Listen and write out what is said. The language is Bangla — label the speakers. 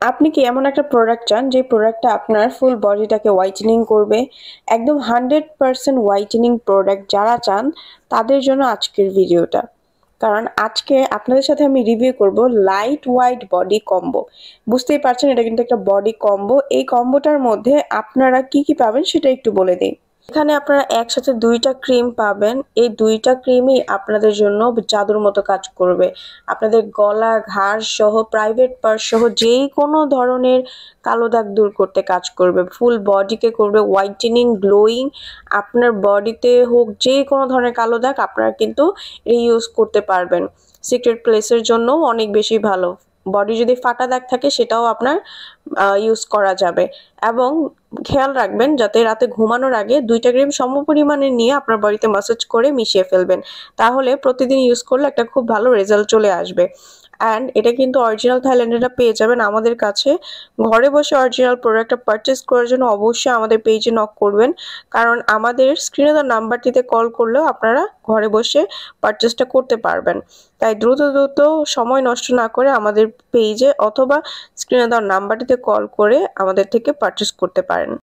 Speaker 1: আপনি কি এমন একটা প্রোডাক্ট চান যে প্রোডাক্টটা আপনার ফুল বডিটাকে হোয়াইটেনিং করবে? একদম 100% হোয়াইটেনিং প্রোডাক্ট যারা চান তাদের জন্য আজকের ভিডিওটা। কারণ আজকে আপনাদের সাথে আমি রিভিউ করব লাইট হোয়াইট বডি কম্বো। বুঝতেই পারছেন এটা কিন্তু একটা বডি কম্বো। এই কম্বোটার মধ্যে আপনারা কি পাবেন সেটা একটু বলে দেই। এখানে আপনারা একসাথে 2টা ক্রিম পাবেন। এই 2টা ক্রিমই আপনাদের জন্য জাদুর মতো কাজ করবে। আপনাদের গলা, ঘাড় সহ প্রাইভেট পার্ট সহ যেই কোনো ধরনের কালো দাগ দূর করতে কাজ করবে। ফুল বডিকে করবে হোয়াইটেনিং, গ্লোয়িং। আপনার বডিতে হোক যে কোনো ধরনের কালো দাগ আপনারা কিন্তু ইউজ করতে পারবেন। সিক্রেট প্লেসের জন্যও অনেক বেশি ভালো। বডি যদি ফাটা দাগ থাকে সেটাও আপনার ইউজ করা যাবে। এবং খেয়াল রাখবেন যাতে রাতে ঘুমানোর আগে 2টা ক্রিম সমপরিমাণে নিয়ে আপনার বডিতে ম্যাসাজ করে মিশিয়ে ফেলবেন। তাহলে প্রতিদিন ইউজ করলে একটা খুব ভালো রেজাল্ট চলে আসবে। অ্যান্ড এটা কিন্তু অরিজিনাল থাইল্যান্ডেরটা পেয়ে যাবেন আমাদের কাছে। ঘরে বসে অরিজিনাল প্রোডাক্টটা পারচেজ করার জন্য অবশ্যই আমাদের পেজে নক করবেন। কারণ আমাদের স্ক্রিনে দেওয়া নাম্বারটিতে কল করলেও আপনারা ঘরে বসে পারচেজটা করতে পারবেন। তাই দ্রুত সময় নষ্ট না করে আমাদের পেজে অথবা স্ক্রিনে দেওয়া নাম্বারটিতে কল করে আমাদের থেকে পারচেজ করতে পারেন।